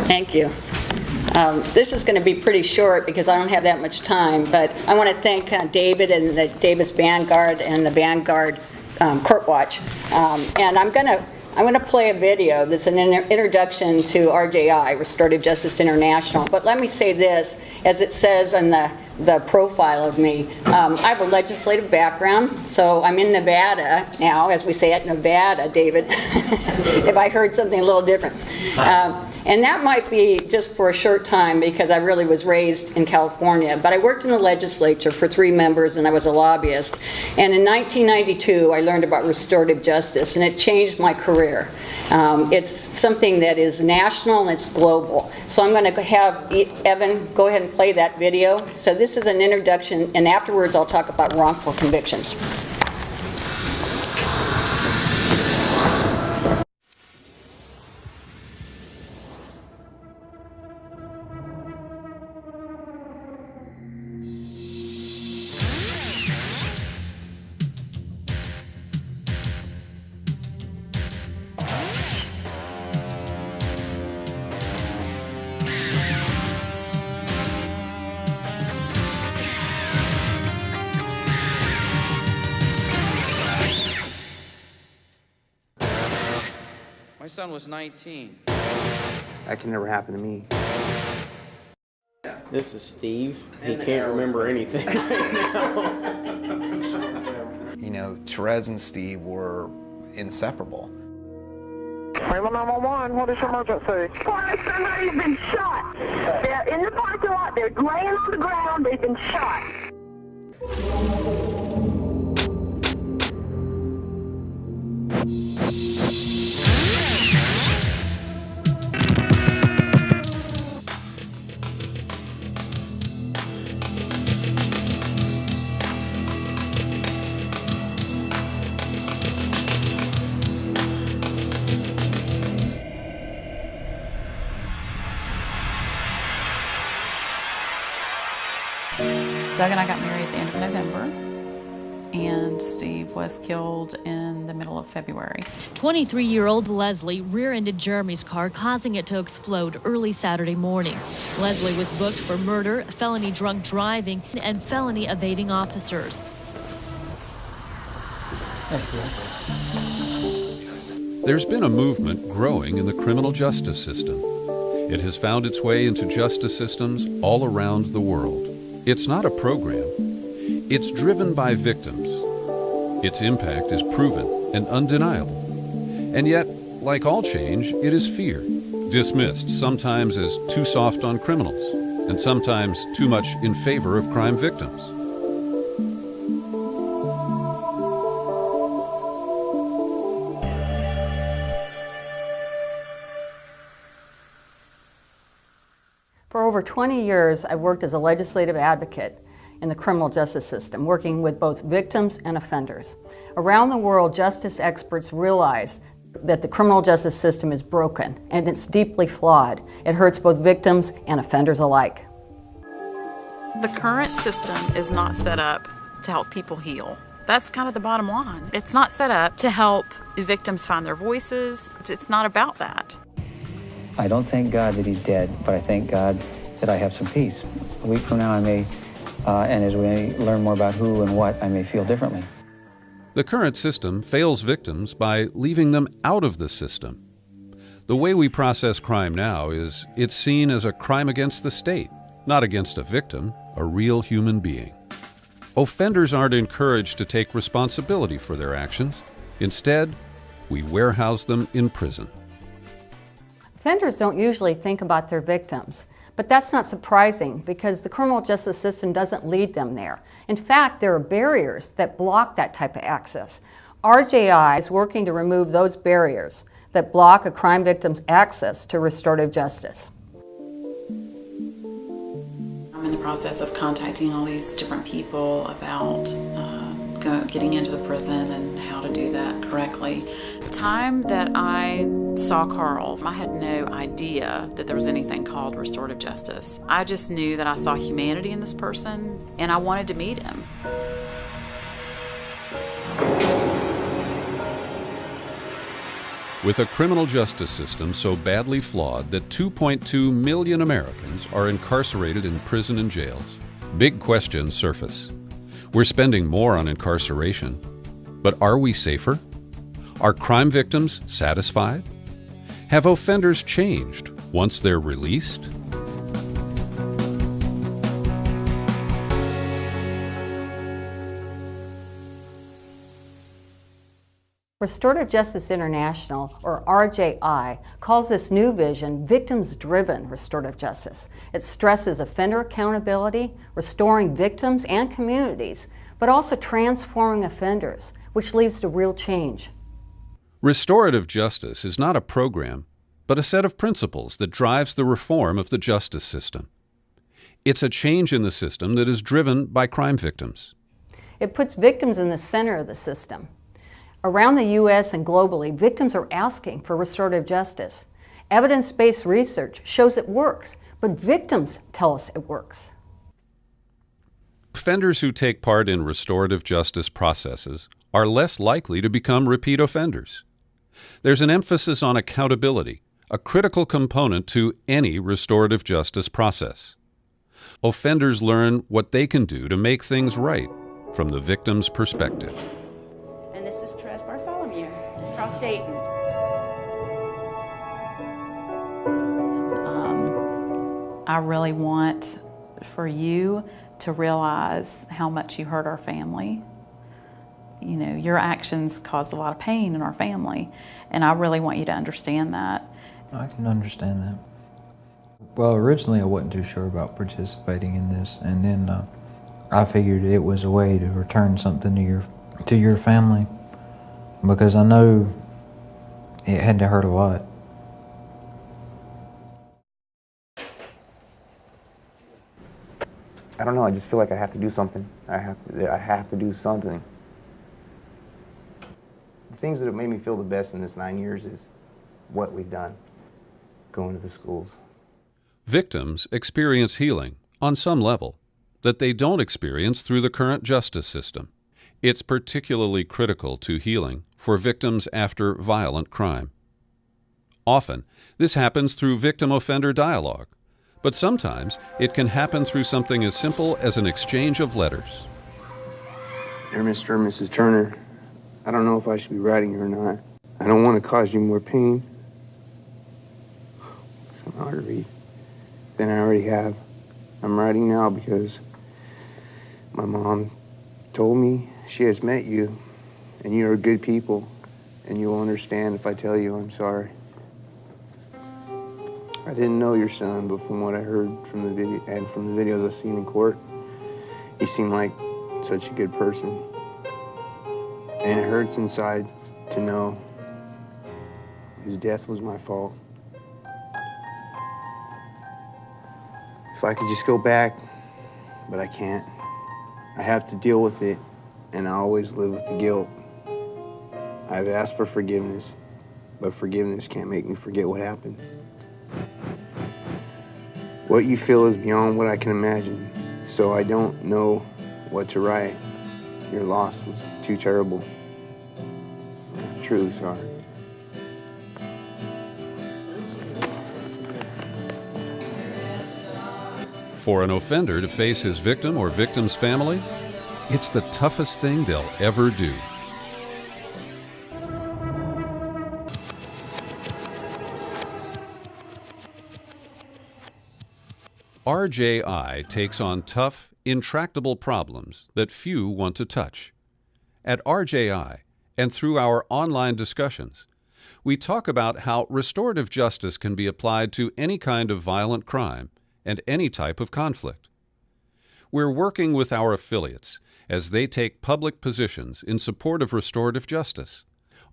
Thank you. This is going to be pretty short because I don't have that much time, but I want to thank David and the Davis Vanguard and the Vanguard Court Watch. And I'm going to play a video that's an introduction to RJI, Restorative Justice International. But let me say this, as it says in the profile of me. I have a legislative background, so I'm in Nevada now, as we say at Nevada, David, if I heard something a little different. And that might be just for a short time because I really was raised in California, but I worked in the legislature for 3 members and I was a lobbyist. And in 1992, I learned about restorative justice and it changed my career. It's something that is national and it's global. So I'm going to have Evan go ahead and play that video. So this is an introduction, and afterwards I'll talk about wrongful convictions. My son was 19. That can never happen to me. This is Steve. He can't remember anything right now. You know, Therese and Steve were inseparable. Raymond 911, what is your emergency? Somebody's been shot. They're in the parking lot. They're laying on the ground. They've been shot. Doug and I got married at the end of November, and Steve was killed in the middle of February. 23-year-old Leslie rear-ended Jeremy's car, causing it to explode early Saturday morning. Leslie was booked for murder, felony drunk driving, and felony evading officers. There's been a movement growing in the criminal justice system. It has found its way into justice systems all around the world. It's not a program. It's driven by victims. Its impact is proven and undeniable. And yet, like all change, it is feared, dismissed sometimes as too soft on criminals, and sometimes too much in favor of crime victims. For over 20 years, I've worked as a legislative advocate in the criminal justice system, working with both victims and offenders. Around the world, justice experts realize that the criminal justice system is broken and it's deeply flawed. It hurts both victims and offenders alike. The current system is not set up to help people heal. That's kind of the bottom line. It's not set up to help victims find their voices. It's not about that. I don't thank God that he's dead, but I thank God that I have some peace. A week from now I may, and as we learn more about who and what, I may feel differently. The current system fails victims by leaving them out of the system. The way we process crime now is it's seen as a crime against the state, not against a victim, a real human being. Offenders aren't encouraged to take responsibility for their actions. Instead, we warehouse them in prison. Offenders don't usually think about their victims, but that's not surprising because the criminal justice system doesn't lead them there. In fact, there are barriers that block that type of access. RJI is working to remove those barriers that block a crime victim's access to restorative justice. I'm in the process of contacting all these different people about getting into the prison and how to do that correctly. The time that I saw Carl, I had no idea that there was anything called restorative justice. I just knew that I saw humanity in this person and I wanted to meet him. With a criminal justice system so badly flawed that 2.2 million Americans are incarcerated in prison and jails, big questions surface. We're spending more on incarceration, but are we safer? Are crime victims satisfied? Have offenders changed once they're released? Restorative Justice International, or RJI, calls this new vision victims-driven restorative justice. It stresses offender accountability, restoring victims and communities, but also transforming offenders, which leads to real change. Restorative justice is not a program, but a set of principles that drives the reform of the justice system. It's a change in the system that is driven by crime victims. It puts victims in the center of the system. Around the U.S. and globally, victims are asking for restorative justice. Evidence-based research shows it works, but victims tell us it works. Offenders who take part in restorative justice processes are less likely to become repeat offenders. There's an emphasis on accountability, a critical component to any restorative justice process. Offenders learn what they can do to make things right from the victim's perspective. Dayton. I really want for you to realize how much you hurt our family. You know, your actions caused a lot of pain in our family, and I really want you to understand that. I can understand that. Well, originally I wasn't too sure about participating in this, and then I figured it was a way to return something to your family, because I know it had to hurt a lot. I don't know, I just feel like I have to do something. I have to do something. The things that have made me feel the best in this 9 years is what we've done, going to the schools. Victims experience healing on some level that they don't experience through the current justice system. It's particularly critical to healing for victims after violent crime. Often, this happens through victim-offender dialogue, but sometimes it can happen through something as simple as an exchange of letters. Dear Mr. and Mrs. Turner, I don't know if I should be writing you or not. I don't want to cause you more pain. It's hard to read than I already have. I'm writing now because my mom told me she has met you, and you are good people, and you will understand if I tell you I'm sorry. I didn't know your son, but from what I heard from the video and from the videos I've seen in court, he seemed like such a good person. And it hurts inside to know his death was my fault. If I could just go back, but I can't. I have to deal with it, and I always live with the guilt. I've asked for forgiveness, but forgiveness can't make me forget what happened. What you feel is beyond what I can imagine, so I don't know what to write. Your loss was too terrible. I'm truly sorry. For an offender to face his victim or victim's family, it's the toughest thing they'll ever do. RJI takes on tough, intractable problems that few want to touch. At RJI, and through our online discussions, we talk about how restorative justice can be applied to any kind of violent crime and any type of conflict. We're working with our affiliates as they take public positions in support of restorative justice.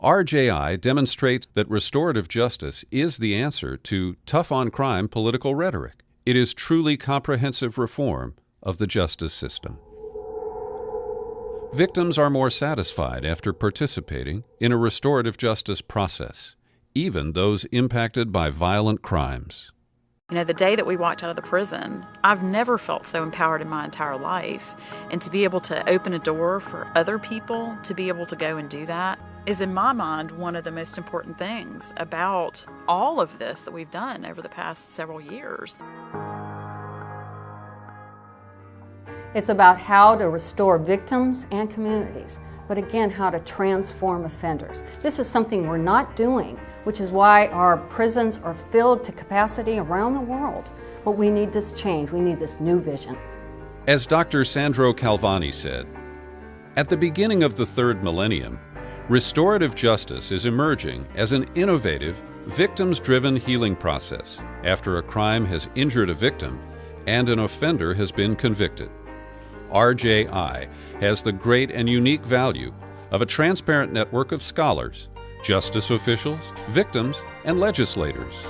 RJI demonstrates that restorative justice is the answer to tough-on-crime political rhetoric. It is truly comprehensive reform of the justice system. Victims are more satisfied after participating in a restorative justice process, even those impacted by violent crimes. You know, the day that we walked out of the prison, I've never felt so empowered in my entire life. And to be able to open a door for other people to be able to go and do that, is, in my mind, one of the most important things about all of this that we've done over the past several years. It's about how to restore victims and communities, but again, how to transform offenders. This is something we're not doing, which is why our prisons are filled to capacity around the world. But we need this change. We need this new vision. As Dr. Sandro Calvani said, at the beginning of the third millennium, restorative justice is emerging as an innovative, victims-driven healing process after a crime has injured a victim and an offender has been convicted. RJI has the great and unique value of a transparent network of scholars, justice officials, victims, and legislators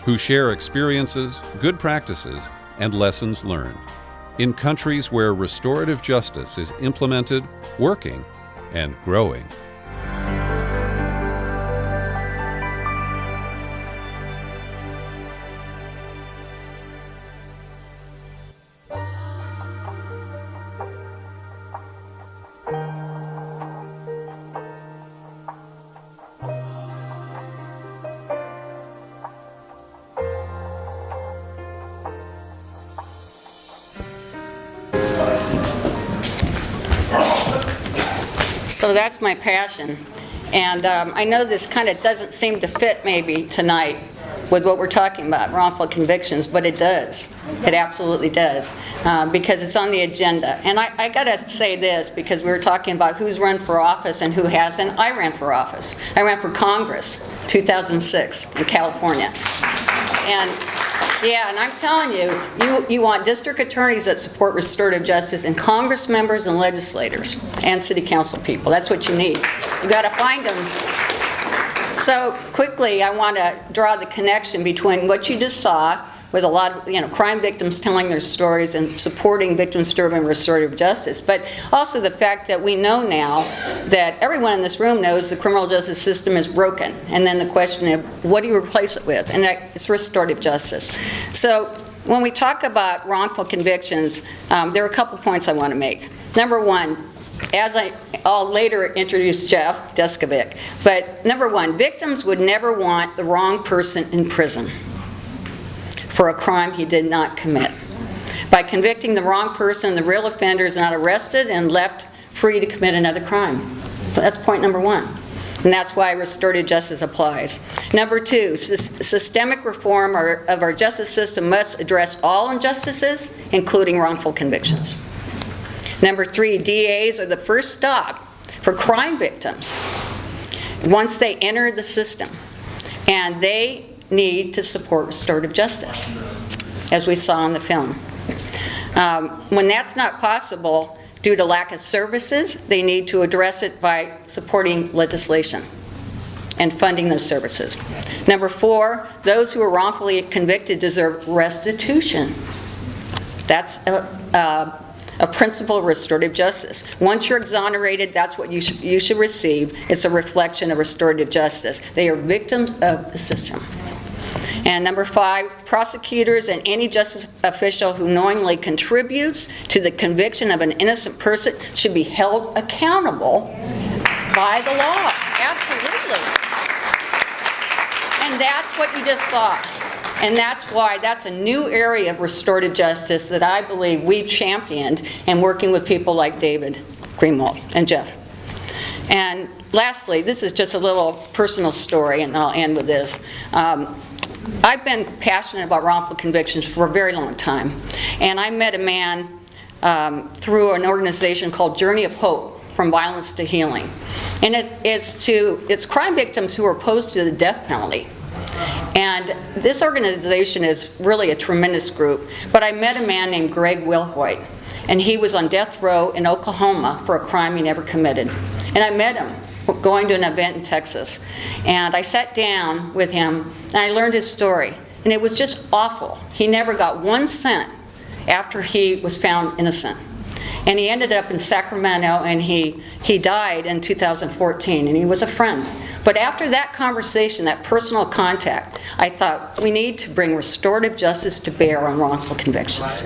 who share experiences, good practices, and lessons learned in countries where restorative justice is implemented, working, and growing. So that's my passion. And I know this kind of doesn't seem to fit maybe tonight with what we're talking about, wrongful convictions, but it does. It absolutely does, because it's on the agenda. And I got to say this, because we were talking about who's run for office and who hasn't. I ran for office. I ran for Congress, 2006, in California. And yeah, and I'm telling you, you want district attorneys that support restorative justice and Congress members and legislators and city council people. That's what you need. You got to find them. So quickly, I want to draw the connection between what you just saw with a lot of crime victims telling their stories and supporting victims-driven restorative justice, but also the fact that we know now that everyone in this room knows the criminal justice system is broken, and then the question of what do you replace it with, and it's restorative justice. So when we talk about wrongful convictions, there are a couple points I want to make. Number one, as I'll later introduce Jeff Deskovic, but number one, victims would never want the wrong person in prison for a crime he did not commit. By convicting the wrong person, the real offender is not arrested and left free to commit another crime. That's point number one. And that's why restorative justice applies. Number two, systemic reform of our justice system must address all injustices, including wrongful convictions. Number three, DAs are the first stop for crime victims once they enter the system. And they need to support restorative justice, as we saw in the film. When that's not possible due to lack of services, they need to address it by supporting legislation and funding those services. Number four, those who are wrongfully convicted deserve restitution. That's a principle of restorative justice. Once you're exonerated, that's what you should receive. It's a reflection of restorative justice. They are victims of the system. And number five, prosecutors and any justice official who knowingly contributes to the conviction of an innocent person should be held accountable by the law. Absolutely. And that's what you just saw. And that's why that's a new area of restorative justice that I believe we've championed in working with people like David Greenwald and Jeff. And lastly, this is just a little personal story, and I'll end with this. I've been passionate about wrongful convictions for a very long time. And I met a man through an organization called Journey of Hope, From Violence to Healing. And it's crime victims who are opposed to the death penalty. And this organization is really a tremendous group. But I met a man named Greg Wilhoit, and he was on death row in Oklahoma for a crime he never committed. And I met him going to an event in Texas. And I sat down with him, and I learned his story. And it was just awful. He never got 1 cent after he was found innocent. and he ended up in Sacramento, and he died in 2014, and he was a friend. But after that conversation, that personal contact, I thought we need to bring restorative justice to bear on wrongful convictions.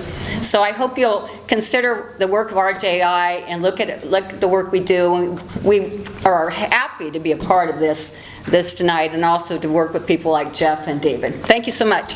So I hope you'll consider the work of RJI and look at the work we do. We are happy to be a part of this tonight, and also to work with people like Jeff and David. Thank you so much.